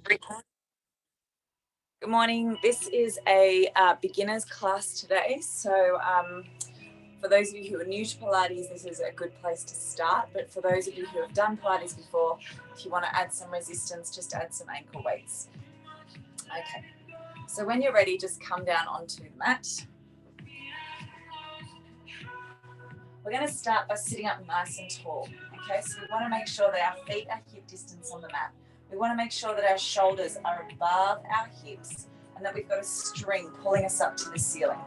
Good morning. This is a beginner's class today. So for those of you who are new to Pilates, this is a good place to start. But for those of you who have done Pilates before, if you want to add some resistance, just add some ankle weights. Okay. So when you're ready, just come down onto the mat. We're going to start by sitting up nice and tall. Okay, so we want to make sure that our feet are hip distance on the mat. We want to make sure that our shoulders are above our hips and that we've got a string pulling us up to the ceiling.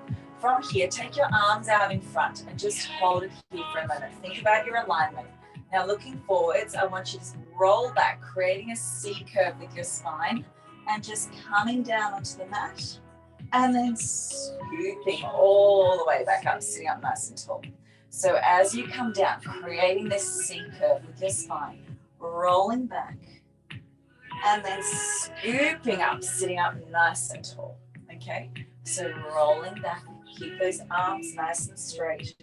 From here, take your arms out in front and just hold it here for a moment. Think about your alignment. Now looking forwards, I want you to roll back, creating a C curve with your spine and just coming down onto the mat and then scooping all the way back up, sitting up nice and tall. So as you come down, creating this C curve with your spine, rolling back, and then scooping up, sitting up nice and tall, okay? So rolling back, keep those arms nice and straight.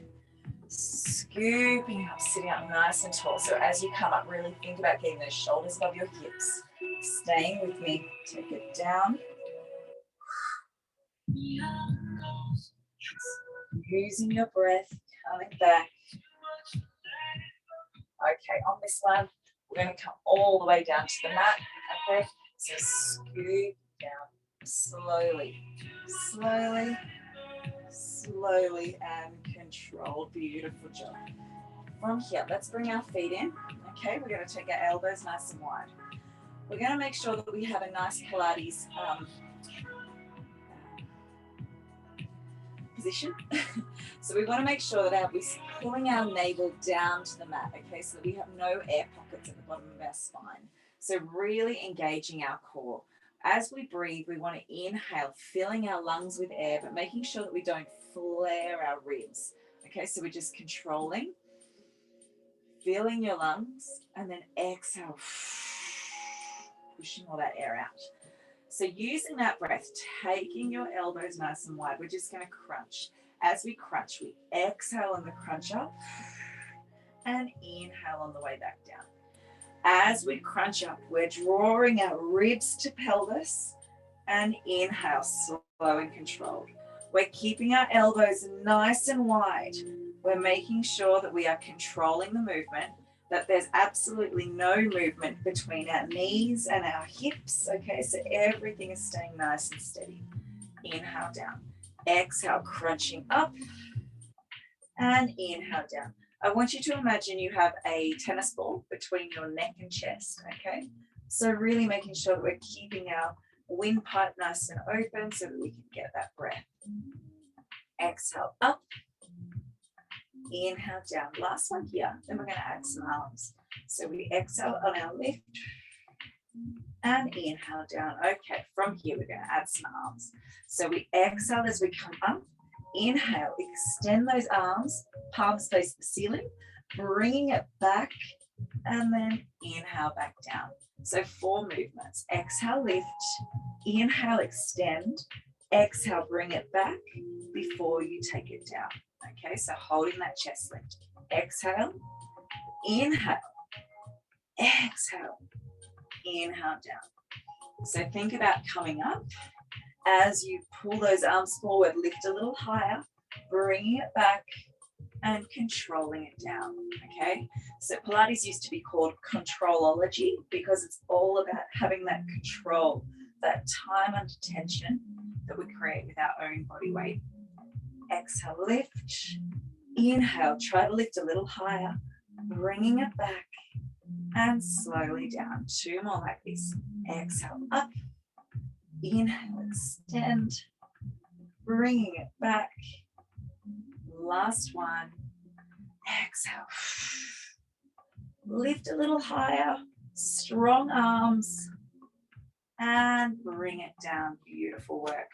Scooping up, sitting up nice and tall. So as you come up, really think about getting those shoulders above your hips. Staying with me, take it down. Using your breath, coming back. Okay, on this one, we're going to come all the way down to the mat, okay? So scoop down slowly, slowly, slowly, and control. Beautiful job. From here, let's bring our feet in, okay? We're going to take our elbows nice and wide. We're going to make sure that we have a nice Pilates position. So we want to make sure that we're pulling our navel down to the mat, okay, so that we have no air pockets at the bottom of our spine. So really engaging our core. As we breathe, we want to inhale, filling our lungs with air, but making sure that we don't flare our ribs. Okay, so we're just controlling, filling your lungs, and then exhale, pushing all that air out. So using that breath, taking your elbows nice and wide, we're just going to crunch. As we crunch, we exhale on the crunch up and inhale on the way back down. As we crunch up, we're drawing our ribs to pelvis and inhale, slow and controlled. We're keeping our elbows nice and wide. We're making sure that we are controlling the movement, that there's absolutely no movement between our knees and our hips, okay? So everything is staying nice and steady. Inhale down. Exhale, crunching up and inhale down. I want you to imagine you have a tennis ball between your neck and chest, okay? So really making sure that we're keeping our windpipe nice and open so that we can get that breath. Exhale up. Inhale down. Last one here. Then we're going to add some arms. So we exhale on our lift and inhale down. Okay, from here we're going to add some arms. So we exhale as we come up. Inhale, extend those arms, palms face the ceiling, bringing it back, and then inhale back down. So 4 movements. Exhale, lift. Inhale, extend. Exhale, bring it back before you take it down. Okay, so holding that chest lift. Exhale, inhale, exhale, inhale down. So think about coming up. As you pull those arms forward, lift a little higher, bringing it back and controlling it down, okay? So Pilates used to be called controlology because it's all about having that control, that time under tension that we create with our own body weight. Exhale, lift. Inhale, try to lift a little higher, bringing it back and slowly down. 2 more like this. Exhale, up. Inhale, extend, bringing it back. Last one. Exhale. Lift a little higher, strong arms, and bring it down. Beautiful work.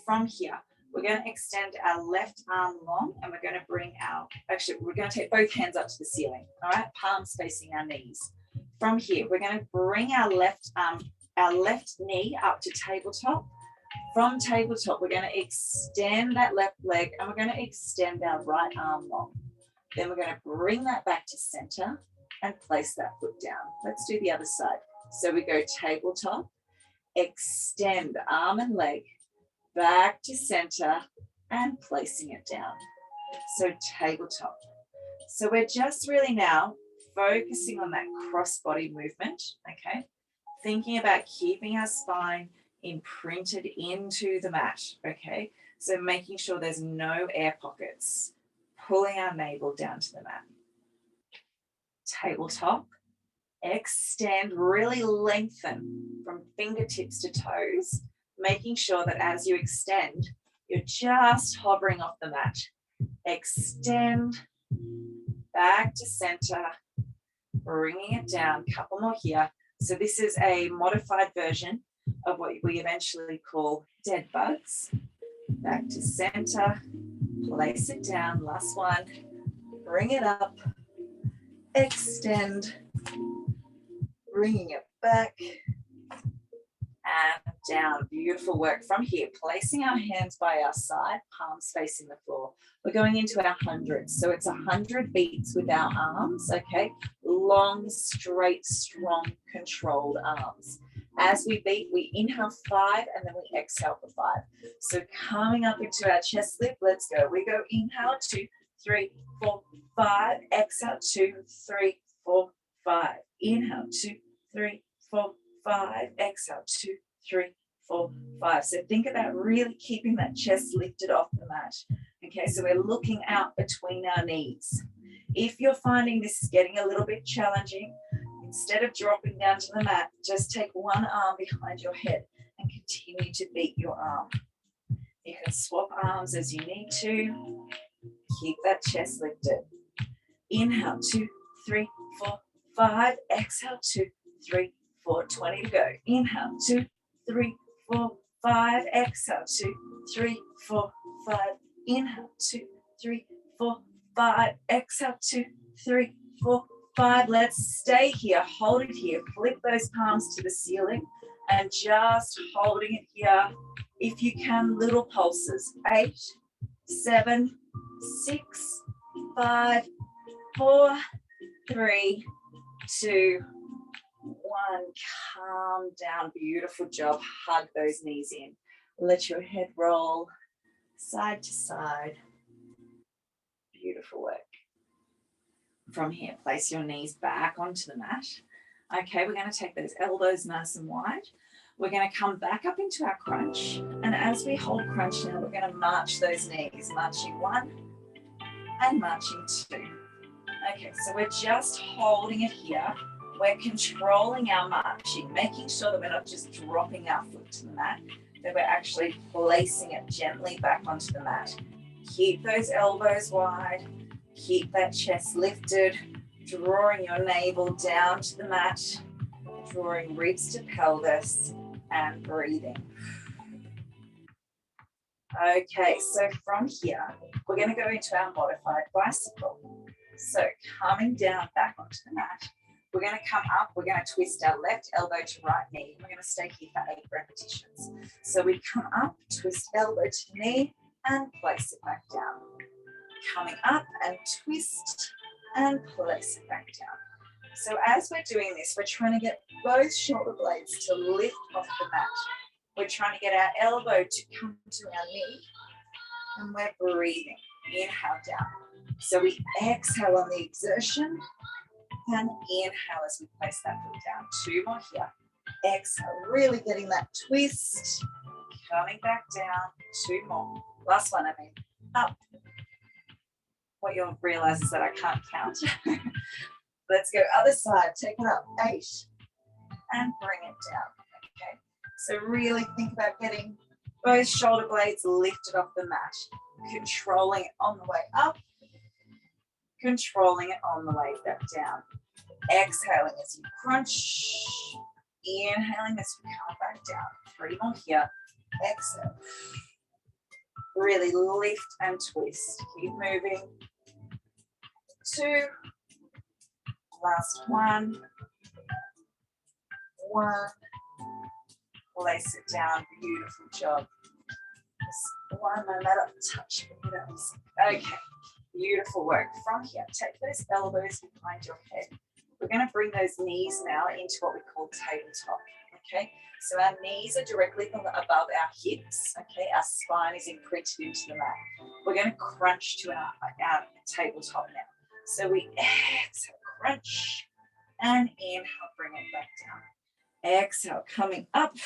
From here, we're going to extend our left arm long and we're going to bring we're going to take both hands up to the ceiling, all right? Palms facing our knees. From here, we're going to bring our left knee up to tabletop. From tabletop, we're going to extend that left leg and we're going to extend our right arm long. Then we're going to bring that back to center and place that foot down. Let's do the other side. So we go tabletop, Extend arm and leg back to center and placing it down. So tabletop. So we're just really now focusing on that cross body movement, okay? Thinking about keeping our spine imprinted into the mat, okay? So making sure there's no air pockets, pulling our navel down to the mat. Tabletop, extend, really lengthen from fingertips to toes, making sure that as you extend, you're just hovering off the mat. Extend, back to center, bringing it down, couple more here. So this is a modified version of what we eventually call dead bugs. Back to center, place it down, last one, bring it up, extend, bringing it back, and down. Beautiful work. From here, placing our hands by our side, palms facing the floor. We're going into our hundreds. So it's 100 beats with our arms, okay? Long, straight, strong, controlled arms. As we beat, we inhale 5 and then we exhale for 5. So coming up into our chest lift, let's go. We go inhale, 2, 3, 4, 5. Exhale, 2, 3, 4, 5. Inhale, 2, 3, 4, 5. Exhale, 2, 3, 4, 5. So think about really keeping that chest lifted off the mat. Okay, so we're looking out between our knees. If you're finding this is getting a little bit challenging, instead of dropping down to the mat, just take one arm behind your head and continue to beat your arm. You can swap arms as you need to. Keep that chest lifted. Inhale, 2, 3, 4, 5. Exhale, 2, 3, 4. 20 to go. Inhale, 2, 3, 4, 5. Exhale, 2, 3, 4, 5. Inhale, 2, 3, 4, 5. Exhale, 2, 3, 4, 5. Let's stay here. Hold it here. Flip those palms to the ceiling and just holding it here. If you can, little pulses. 8, 7, 6, 5, 4, 3, 2, 1. Calm down. Beautiful job. Hug those knees in. Let your head roll side to side. Beautiful work. From here, place your knees back onto the mat. Okay, we're going to take those elbows nice and wide. We're going to come back up into our crunch. And as we hold crunch now, we're going to march those knees. Marching 1 and marching 2. Okay, so we're just holding it here. We're controlling our marching, making sure that we're not just dropping our foot to the mat, that we're actually placing it gently back onto the mat. Keep those elbows wide. Keep that chest lifted, drawing your navel down to the mat, drawing ribs to pelvis, and breathing. Okay, so from here, we're going to go into our modified bicycle. So coming down back onto the mat, we're going to come up, we're going to twist our left elbow to right knee. We're going to stay here for 8 repetitions. So we come up, twist elbow to knee, and place it back down. Coming up and twist and place it back down. So as we're doing this, we're trying to get both shoulder blades to lift off the mat. We're trying to get our elbow to come to our knee, and we're breathing. Inhale down. So we exhale on the exertion and inhale as we place that foot down. 2 more here. Exhale, really getting that twist. Coming back down. 2 more. Last one, up. What you'll realize is that I can't count. Let's go other side. Take it up. 8 and bring it down. Okay. So really think about getting both shoulder blades lifted off the mat. Controlling it on the way up. Controlling it on the way back down. Exhaling as you crunch. Inhaling as you come back down. 3 more here. Exhale. Really lift and twist. Keep moving. 2. Last 1. 1. Place it down. Beautiful job. Just 1 no matter touch your hips. Okay. Beautiful work. From here, take those elbows behind your head. We're going to bring those knees now into what we call tabletop. okay? So our knees are directly above our hips, okay? Our spine is imprinted into the mat. We're going to crunch to our tabletop now. So we exhale, crunch, and inhale, bring it back down. Exhale, coming up,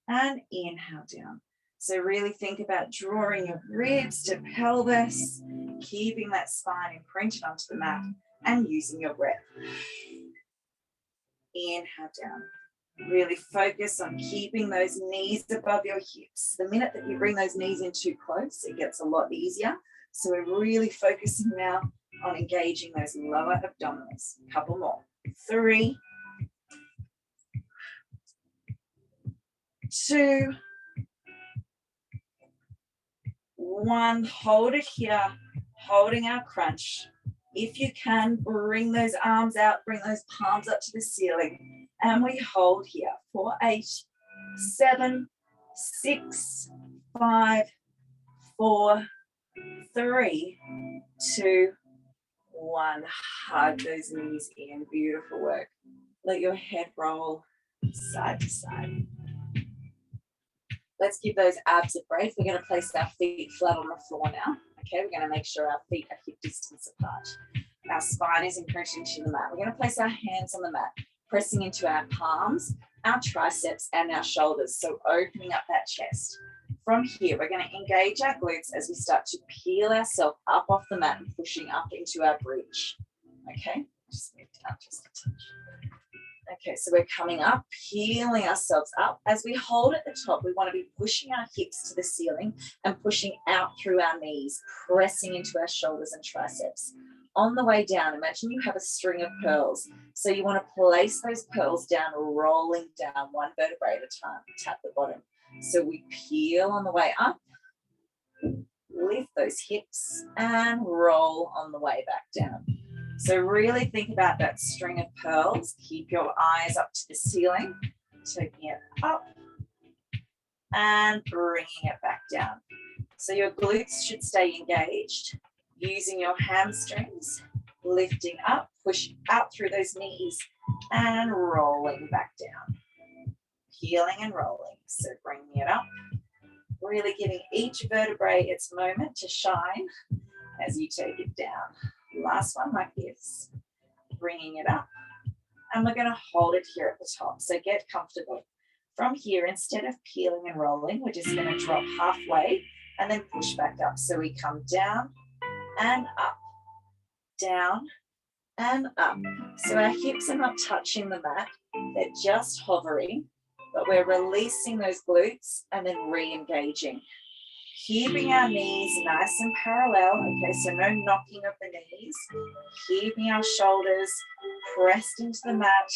and inhale down. So really think about drawing your ribs to pelvis, keeping that spine imprinted onto the mat, and using your breath. Inhale down. Really focus on keeping those knees above your hips. The minute that you bring those knees in too close, it gets a lot easier. So we're really focusing now on engaging those lower abdominals. A couple more. 3, 2, 1. Hold it here, holding our crunch. If you can, bring those arms out, bring those palms up to the ceiling. And we hold here for 8, 7, 6, 5, 4, 3, 2, 1. Hug those knees in. Beautiful work. Let your head roll side to side. Let's give those abs a break. We're going to place our feet flat on the floor now. Okay, we're going to make sure our feet are hip distance apart. Our spine is imprinted into the mat. We're going to place our hands on the mat, pressing into our palms, our triceps, and our shoulders. So opening up that chest. From here, we're going to engage our glutes as we start to peel ourselves up off the mat and pushing up into our bridge. Okay, just move down just a touch. Okay, so we're coming up, peeling ourselves up. As we hold at the top, we want to be pushing our hips to the ceiling and pushing out through our knees, pressing into our shoulders and triceps. On the way down, imagine you have a string of pearls. So you want to place those pearls down, rolling down one vertebrae at a time, tap the bottom. So we peel on the way up, lift those hips, and roll on the way back down. So really think about that string of pearls. Keep your eyes up to the ceiling, taking it up and bringing it back down. So your glutes should stay engaged, using your hamstrings, lifting up, push out through those knees and rolling back down. Peeling and rolling. So bringing it up, really giving each vertebrae its moment to shine as you take it down. Last one like this, bringing it up, and we're going to hold it here at the top, so get comfortable. From here, instead of peeling and rolling, we're just going to drop halfway and then push back up. So we come down and up, down and up. So our hips are not touching the mat, they're just hovering, but we're releasing those glutes and then re-engaging. Keeping our knees nice and parallel, okay, so no knocking of the knees. Keeping our shoulders pressed into the mat,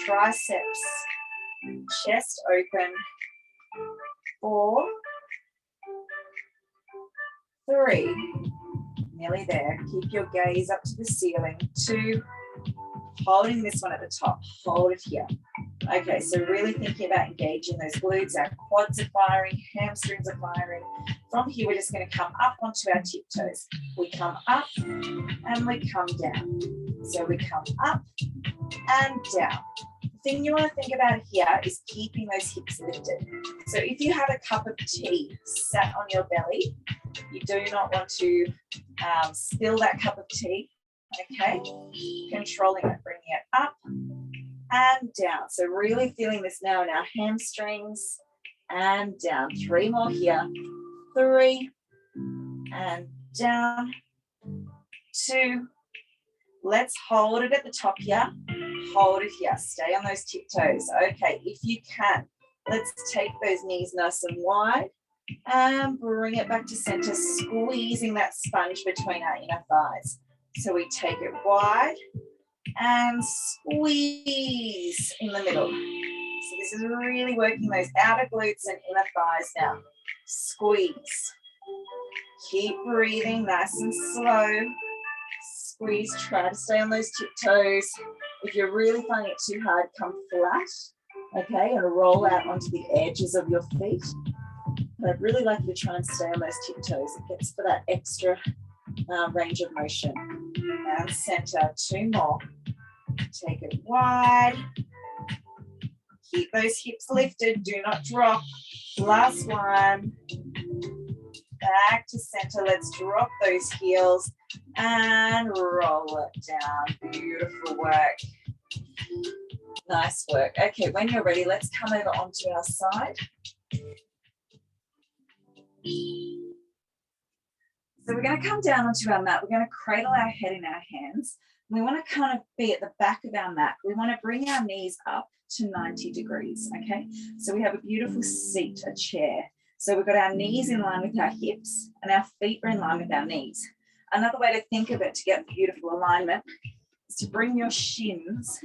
triceps, chest open. 4, 3, nearly there. Keep your gaze up to the ceiling. 2, holding this one at the top, hold it here. Okay, so really thinking about engaging those glutes, our quads are firing, hamstrings are firing. From here, we're just going to come up onto our tiptoes. We come up and we come down. So we come up and down. The thing you want to think about here is keeping those hips lifted. So if you have a cup of tea sat on your belly, you do not want to spill that cup of tea. Okay, controlling it, bringing it up and down. So really feeling this now in our hamstrings and down. 3 more here. 3 and down. 2. Let's hold it at the top here. Hold it here. Stay on those tiptoes. Okay, if you can, let's take those knees nice and wide and bring it back to center, squeezing that sponge between our inner thighs. So we take it wide and squeeze in the middle. So this is really working those outer glutes and inner thighs now. Squeeze. Keep breathing nice and slow. Squeeze, try to stay on those tiptoes. If you're really finding it too hard, come flat, okay, and roll out onto the edges of your feet. But I'd really like you to try and stay on those tiptoes. It gets for that extra range of motion. And center. 2 more. Take it wide Keep those hips lifted, do not drop. Last one. Back to center. Let's drop those heels and roll it down. Beautiful work. Nice work. Okay, when you're ready, let's come over onto our side. So we're going to come down onto our mat. We're going to cradle our head in our hands. We want to kind of be at the back of our mat. We want to bring our knees up to 90 degrees, okay? So we have a beautiful seat, a chair. So we've got our knees in line with our hips and our feet are in line with our knees. Another way to think of it to get beautiful alignment is to bring your shins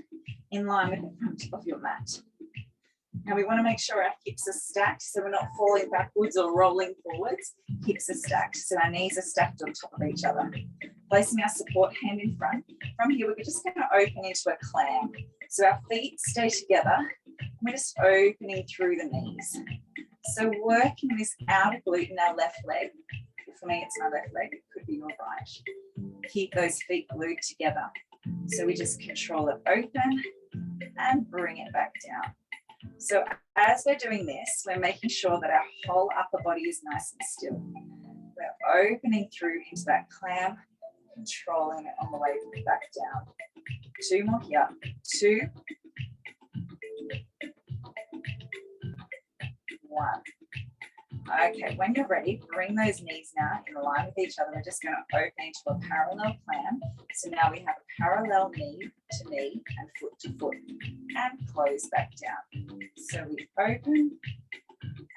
in line with the front of your mat. Now we want to make sure our hips are stacked so we're not falling backwards or rolling forwards. Hips are stacked, so our knees are stacked on top of each other. Placing our support hand in front. From here, we're just going to open into a clam. So our feet stay together. We're just opening through the knees. So working this outer glute in our left leg. For me, it's my left leg. It could be your right. Keep those feet glued together. So we just control it open and bring it back down. So as we're doing this, we're making sure that our whole upper body is nice and still. We're opening through into that clam, controlling it on the way back down. 2 more here. 2, 1. Okay, when you're ready, bring those knees now in line with each other. We're just going to open into a parallel clam. So now we have a parallel knee to knee and foot to foot and close back down. So we open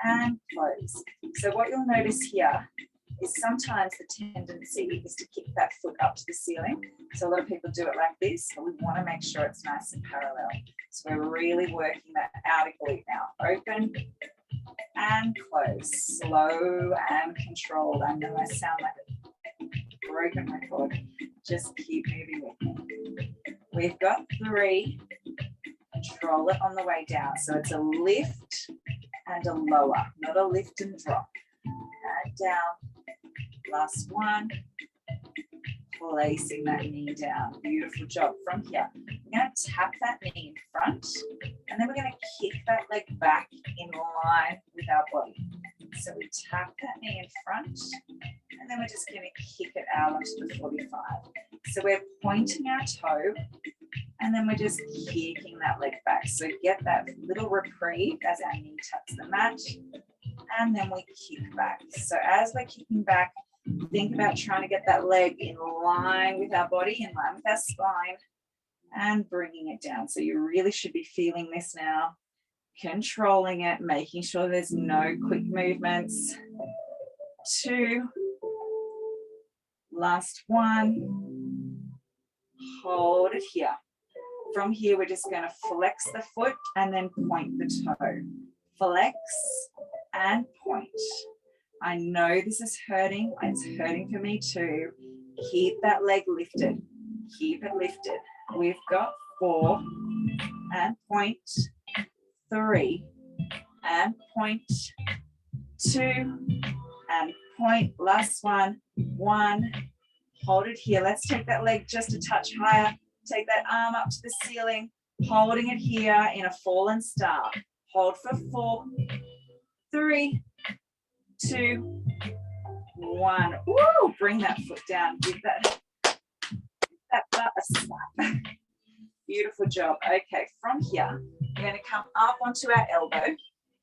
and close. So what you'll notice here is sometimes the tendency is to kick that foot up to the ceiling. So a lot of people do it like this, but we want to make sure it's nice and parallel. So we're really working that outer glute now. Open and close, slow and controlled. I know I sound like a broken record. Just keep moving with me. We've got 3. Control it on the way down. So it's a lift and a lower, not a lift and drop. And down. Last one. Placing that knee down. Beautiful job. From here, we're going to tap that knee in front, and then we're going to kick that leg back in line with our body. So we tap that knee in front, and then we're just going to kick it out onto the 45. So we're pointing our toe, and then we're just kicking that leg back. So get that little reprieve as our knee taps the mat, and then we kick back. So as we're kicking back, think about trying to get that leg in line with our body, in line with our spine, and bringing it down. So you really should be feeling this now, controlling it, making sure there's no quick movements. 2, last one, hold it here. From here, we're just going to flex the foot and then point the toe. Flex and point. I know this is hurting. It's hurting for me too. Keep that leg lifted. Keep it lifted. We've got 4 and point, 3 and point, 2 and point. Last one, 1. Hold it here. Let's take that leg just a touch higher. Take that arm up to the ceiling, holding it here in a fallen star. Hold for 4, 3, 2, 1. Woo! Bring that foot down. Give that butt a slap. Beautiful job. Okay, from here, we're going to come up onto our elbow.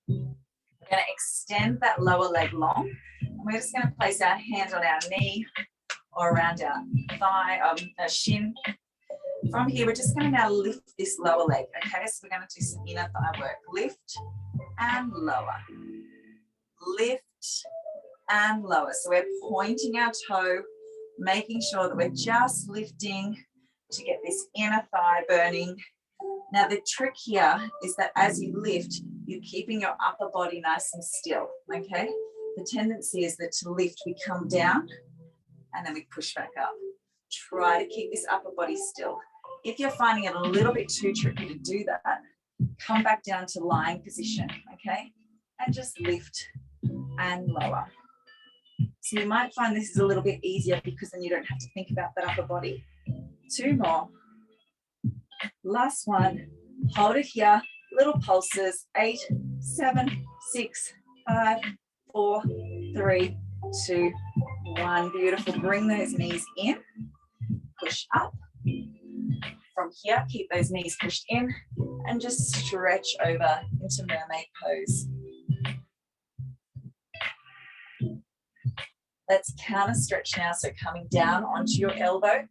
We're going to extend that lower leg long. And we're just going to place our hand on our knee or around our thigh, our shin. From here, we're just going to now lift this lower leg. Okay, so we're going to do some inner thigh work. Lift and lower. Lift and lower. So we're pointing our toe, making sure that we're just lifting to get this inner thigh burning. Now the trick here is that as you lift, you're keeping your upper body nice and still, okay? The tendency is that to lift, we come down and then we push back up. Try to keep this upper body still. If you're finding it a little bit too tricky to do that, come back down to lying position, okay? And just lift and lower. So you might find this is a little bit easier because then you don't have to think about that upper body. 2 more. Last one. Hold it here. Little pulses, 8, 7, 6, 5, 4, 3, 2, 1. Beautiful. Bring those knees in, push up. From here, keep those knees pushed in and just stretch over into mermaid pose. Let's counter stretch now. So coming down onto your elbow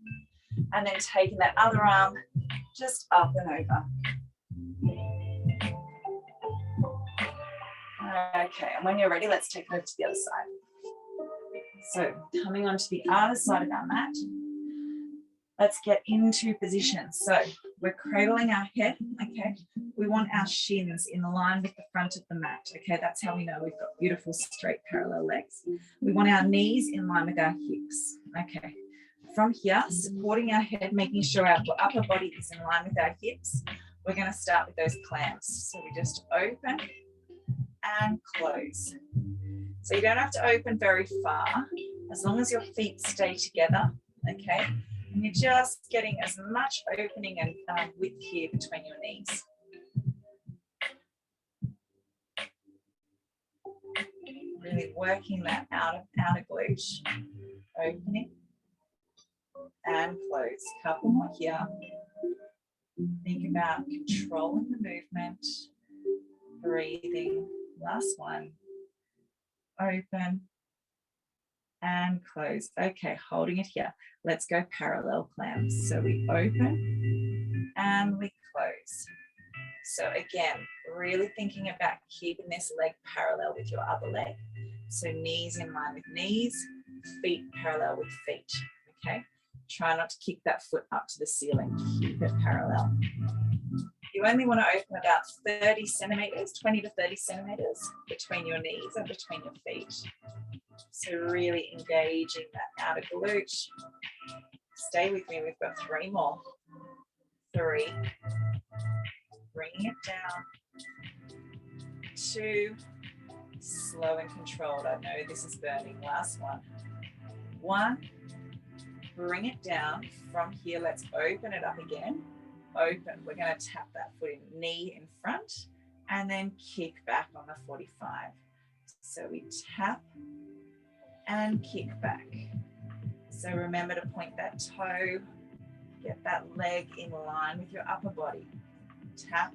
and then taking that other arm just up and over. Okay, and when you're ready, let's take it over to the other side. So coming onto the other side of our mat, let's get into position. So we're cradling our head, okay? We want our shins in line with the front of the mat, okay? That's how we know we've got beautiful straight parallel legs. We want our knees in line with our hips, okay? From here, supporting our head, making sure our upper body is in line with our hips, we're gonna start with those clamps. So we just open and close. So you don't have to open very far, as long as your feet stay together, okay? And you're just getting as much opening and width here between your knees. Really working that outer glute. Opening and close. Couple more here. Think about controlling the movement. Breathing. Last one. Open and close. Okay, holding it here. Let's go parallel clamps. So we open and we close. So again, really thinking about keeping this leg parallel with your other leg. So knees in line with knees, feet parallel with feet, okay? Try not to kick that foot up to the ceiling. Keep it parallel. You only want to open about 30 centimeters, 20 to 30 centimeters between your knees and between your feet. So really engaging that outer glute. Stay with me, we've got 3 more. 3. Bringing it down. 2. Slow and controlled. I know this is burning. Last one. 1. Bring it down. From here, let's open it up again. Open. We're going to tap that foot in, knee in front, and then kick back on the 45. So we tap and kick back. So remember to point that toe, get that leg in line with your upper body. Tap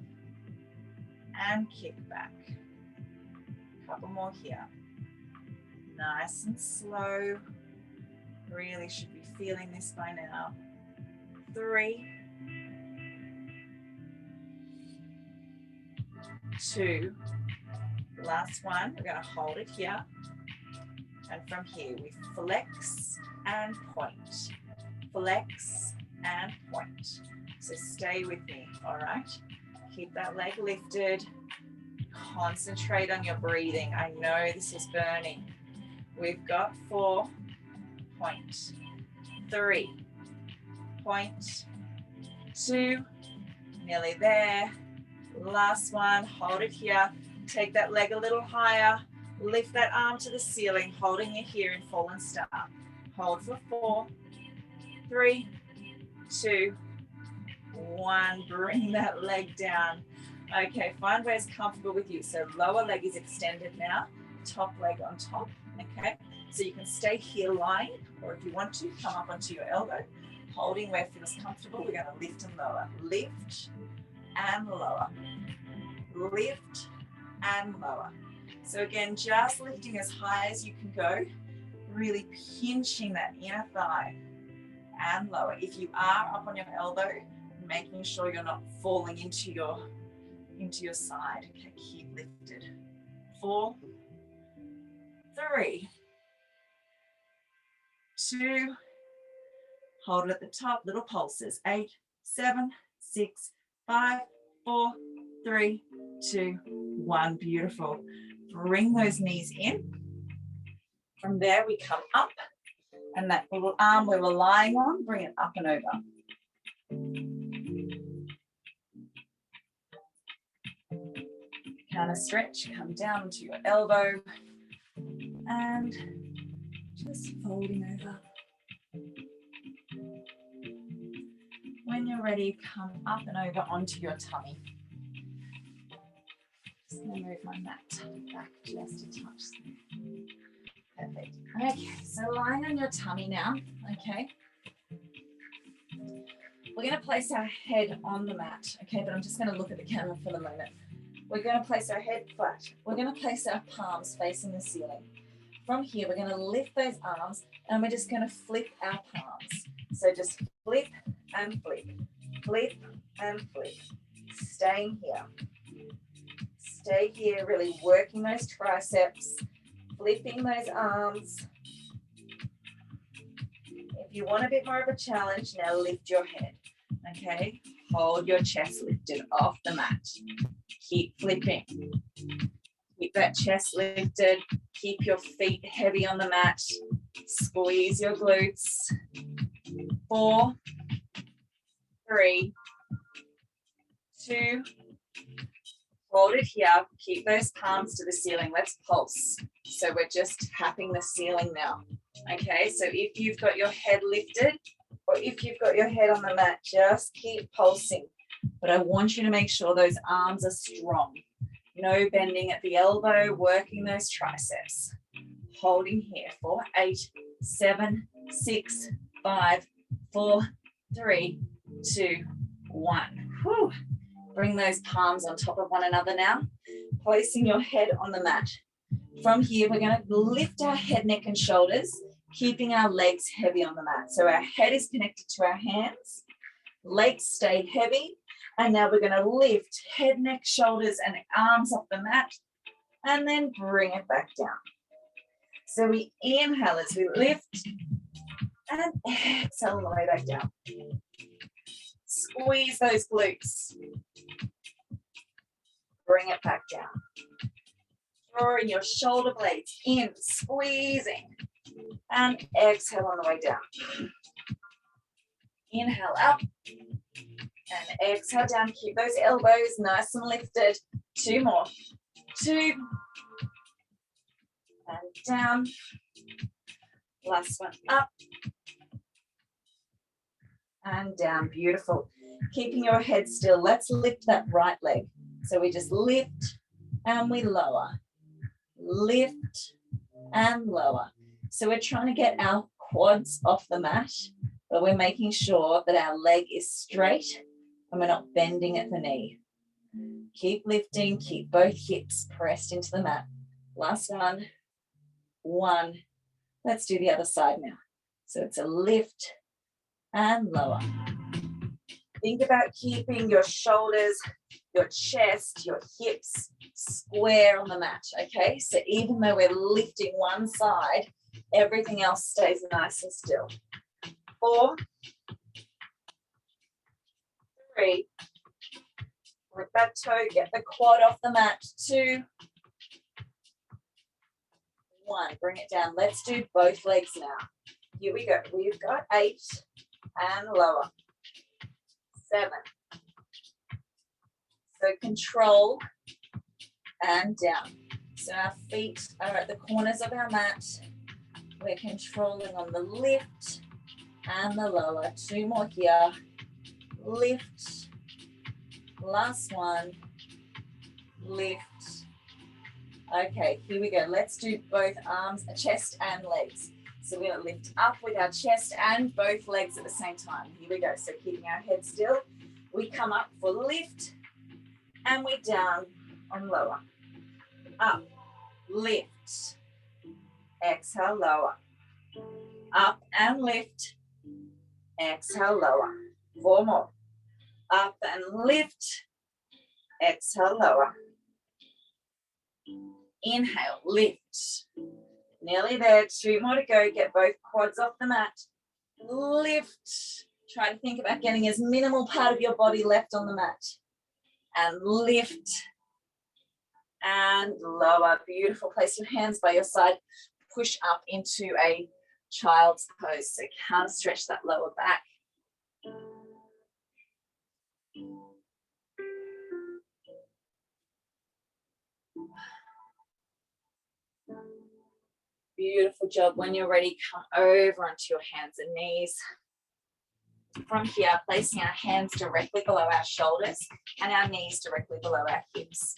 and kick back. Couple more here. Nice and slow. Really should be feeling this by now. 3, 2, last one. We're going to hold it here. And from here, we flex and point. Flex and point. So stay with me, all right? Keep that leg lifted. Concentrate on your breathing. I know this is burning. We've got 4, point. 3, point. 2, nearly there. Last one, hold it here. Take that leg a little higher. Lift that arm to the ceiling, holding it here in fallen star. Hold for 4, 3, 2, 1. Bring that leg down. Okay, find where's comfortable with you. So lower leg is extended now, top leg on top, okay? So you can stay here lying, or if you want to, come up onto your elbow, holding where it feels comfortable. We're going to lift and lower. Lift and lower. Lift and lower. So again, just lifting as high as you can go, really pinching that inner thigh and lower. If you are up on your elbow, making sure you're not falling into your side. Okay, keep lifted. 4, 3, 2, hold it at the top, little pulses. 8, 7, 6, 5, 4, 3, 2, 1. Beautiful. Bring those knees in. From there, we come up, and that little arm we were lying on, bring it up and over. Counter stretch, come down to your elbow, and just folding over. When you're ready, come up and over onto your tummy. Just going to move my mat back just a touch. Perfect. Okay, so lying on your tummy now, okay? We're going to place our head on the mat, okay? But I'm just going to look at the camera for the moment. We're going to place our head flat. We're going to place our palms facing the ceiling. From here, we're going to lift those arms and we're just going to flip our palms. So just flip and flip, flip and flip. Staying here. Stay here, really working those triceps, flipping those arms. If you want a bit more of a challenge, now lift your head, okay? Hold your chest lifted off the mat. Keep flipping. Keep that chest lifted. Keep your feet heavy on the mat. Squeeze your glutes. 4, 3, 2, hold it here. Keep those palms to the ceiling. Let's pulse. So we're just tapping the ceiling now. Okay, so if you've got your head lifted or if you've got your head on the mat, just keep pulsing. But I want you to make sure those arms are strong. No bending at the elbow, working those triceps. Holding here for 8, 7, 6, 5, 4, 3, 2, 1. Whew. Bring those palms on top of one another now. Placing your head on the mat. From here, we're going to lift our head, neck, and shoulders, keeping our legs heavy on the mat. So our head is connected to our hands. Legs stay heavy. And now we're going to lift head, neck, shoulders, and arms off the mat. And then bring it back down. So we inhale as we lift. And exhale all the way back down. Squeeze those glutes. Bring it back down. Drawing your shoulder blades in, squeezing. And exhale on the way down. Inhale up. And exhale down. Keep those elbows nice and lifted. 2 more. 2. And down. Last one up. And down. Beautiful. Keeping your head still. Let's lift that right leg. So we just lift and we lower. Lift and lower. So we're trying to get our quads off the mat, but we're making sure that our leg is straight and we're not bending at the knee. Keep lifting, keep both hips pressed into the mat. Last one. 1. Let's do the other side now. So it's a lift and lower. Think about keeping your shoulders, your chest, your hips square on the mat, okay? So even though we're lifting one side, everything else stays nice and still. 4, 3, flip that toe, get the quad off the mat. 2, 1, bring it down. Let's do both legs now. Here we go. We've got 8 and lower. 7. So control and down. So our feet are at the corners of our mat. We're controlling on the lift and the lower. 2 more here. Lift. Last one. Lift. Okay, here we go. Let's do both arms, chest and legs. So we're going to lift up with our chest and both legs at the same time. Here we go. So keeping our head still. We come up for lift and we down on lower. Up, lift. Exhale, lower. Up and lift. Exhale, lower. 4 more. Up and lift. Exhale, lower. Inhale, lift. Nearly there. 2 more to go. Get both quads off the mat. Lift. Try to think about getting as minimal part of your body left on the mat. And lift. And lower. Beautiful. Place your hands by your side. Push up into a child's pose. So can't stretch that lower back. Beautiful job. When you're ready, come over onto your hands and knees. From here, placing our hands directly below our shoulders and our knees directly below our hips.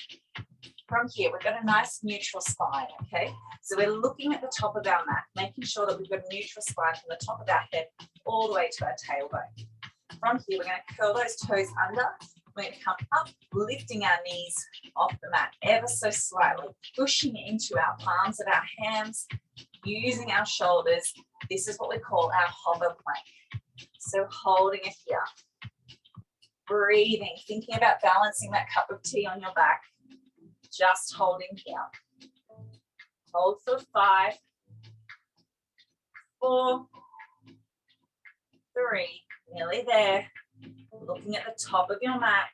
from here, we've got a nice neutral spine, okay? So we're looking at the top of our mat, making sure that we've got a neutral spine from the top of our head all the way to our tailbone. From here, we're going to curl those toes under. We're going to come up, lifting our knees off the mat ever so slightly, pushing into our palms of our hands, using our shoulders. This is what we call our hover plank. So holding it here. Breathing, thinking about balancing that cup of tea on your back. Just holding here. Hold for 5, 4, 3, nearly there. Looking at the top of your mat.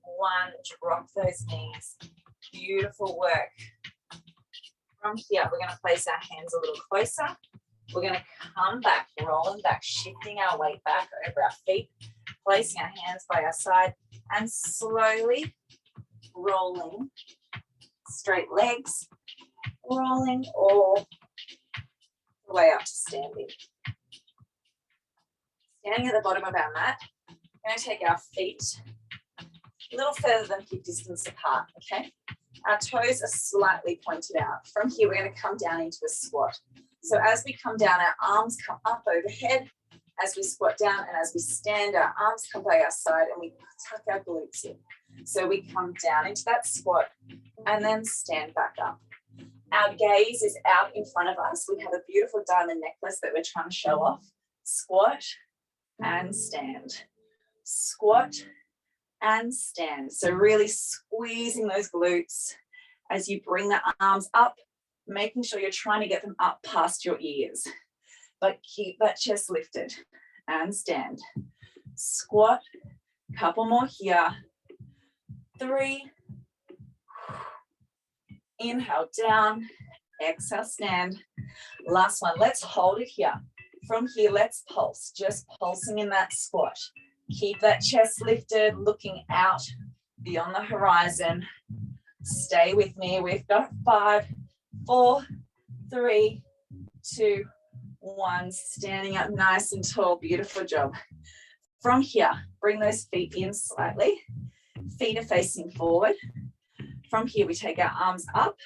1, drop those knees. Beautiful work. From here, we're going to place our hands a little closer. We're going to come back, rolling back, shifting our weight back over our feet, placing our hands by our side, and slowly rolling straight legs, rolling all the way up to standing. Standing at the bottom of our mat, we're going to take our feet a little further than hip distance apart, okay? Our toes are slightly pointed out. From here, we're going to come down into a squat. So as we come down, our arms come up overhead. As we squat down and as we stand, our arms come by our side and we tuck our glutes in. So we come down into that squat and then stand back up. Our gaze is out in front of us. We have a beautiful diamond necklace that we're trying to show off. Squat and stand. Squat and stand. So really squeezing those glutes as you bring the arms up, making sure you're trying to get them up past your ears. But keep that chest lifted and stand. Squat, couple more here. 3. Inhale down, exhale, stand. Last one, let's hold it here. From here, let's pulse, just pulsing in that squat. Keep that chest lifted, looking out beyond the horizon. Stay with me. We've got 5, 4, 3, 2, 1. Standing up nice and tall. Beautiful job. From here, bring those feet in slightly. Feet are facing forward. From here, we take our arms up.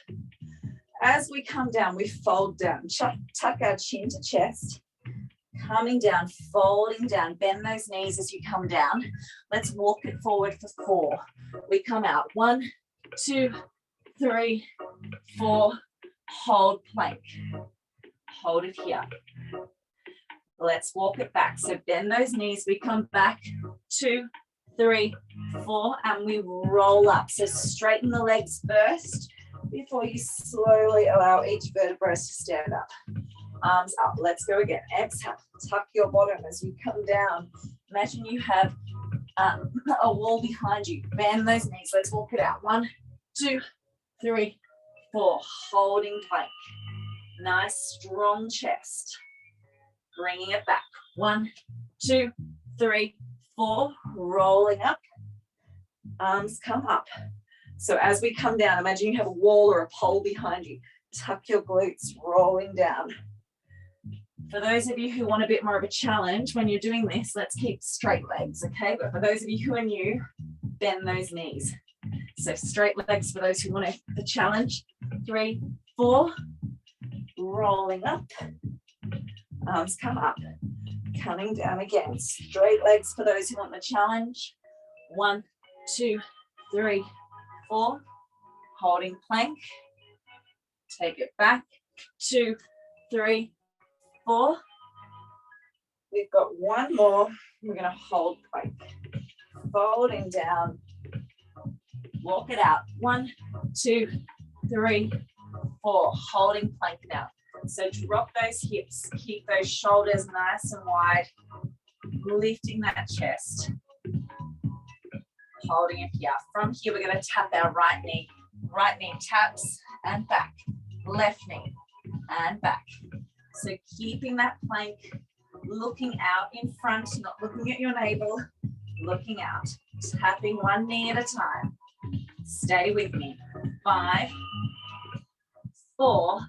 As we come down, we fold down. Tuck our chin to chest. Coming down, folding down. Bend those knees as you come down. Let's walk it forward for 4. We come out. 1, 2, 3, 4. Hold plank. Hold it here. Let's walk it back. So bend those knees. We come back. 2, 3, 4, and we roll up. So straighten the legs first before you slowly allow each vertebra to stand up. Arms up. Let's go again. Exhale. Tuck your bottom as you come down. Imagine you have a wall behind you. Bend those knees. Let's walk it out. 1, 2, 3, 4. Holding plank. Nice strong chest. Bringing it back. 1, 2, 3, 4. Rolling up. Arms come up. So as we come down, imagine you have a wall or a pole behind you. Tuck your glutes, rolling down. For those of you who want a bit more of a challenge when you're doing this, let's keep straight legs, okay? But for those of you who are new, bend those knees. So straight legs for those who want the challenge. 3, 4. Rolling up. Arms come up. Coming down again. Straight legs for those who want the challenge. 1, 2, 3, 4. Holding plank. Take it back. 2, 3, 4. We've got one more. We're going to hold plank. Folding down. Walk it out. 1, 2, 3, 4. Holding plank now. So drop those hips. Keep those shoulders nice and wide. Lifting that chest. Holding it here. From here, we're going to tap our right knee. Right knee taps and back. Left knee and back. So keeping that plank, looking out in front, not looking at your navel, looking out. Tapping one knee at a time. Stay with me. 5, 4,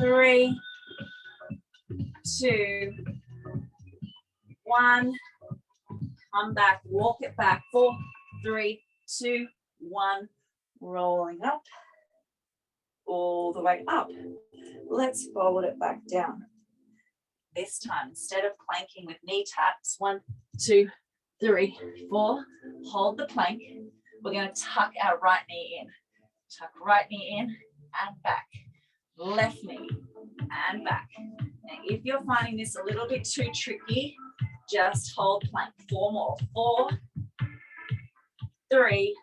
3, 2, 1. Come back, walk it back. 4, 3, 2, 1, rolling up, all the way up. Let's fold it back down. This time, instead of planking with knee taps, 1, 2, 3, 4, hold the plank. We're going to tuck our right knee in. Tuck right knee in and back. Left knee and back. Now, if you're finding this a little bit too tricky, just hold plank. 4 more. 4, 3,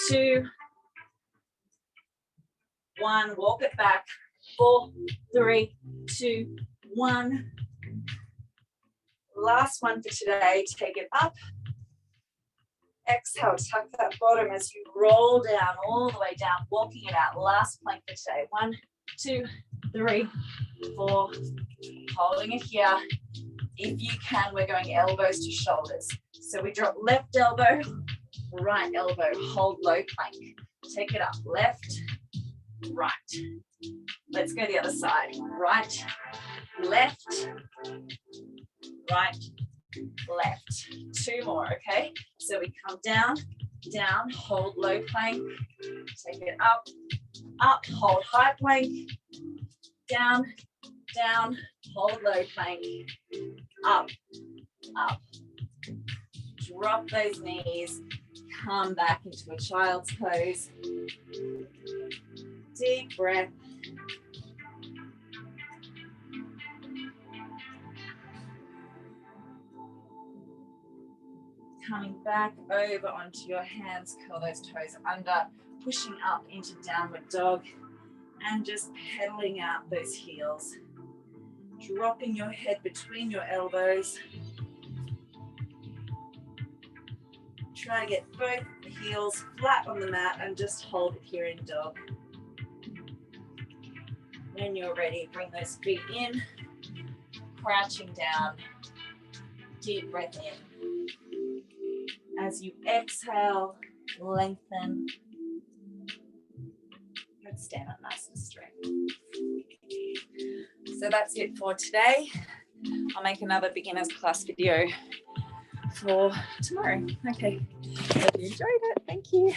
2, 1. Walk it back. 4, 3, 2, 1. Last one for today. Take it up. Exhale, tuck that bottom as you roll down, all the way down, walking it out. Last plank for today. 1, 2, 3, 4. Holding it here. If you can, we're going elbows to shoulders. So we drop left elbow, right elbow, hold low plank. Take it up, left, right. Let's go the other side. Right, left, right, left. 2 more, okay? So we come down, down, hold low plank. Take it up, up, hold high plank. Down, down, hold low plank. Up, up. Drop those knees. Come back into a child's pose. Deep breath. Coming back over onto your hands, curl those toes under, pushing up into downward dog, and just pedaling out those heels. Dropping your head between your elbows. Try to get both heels flat on the mat and just hold it here in dog. When you're ready, bring those feet in, crouching down, deep breath in. As you exhale, lengthen. Let's stand up nice and straight. So that's it for today. I'll make another beginner's class video for tomorrow. Okay, hope you enjoyed it. Thank you.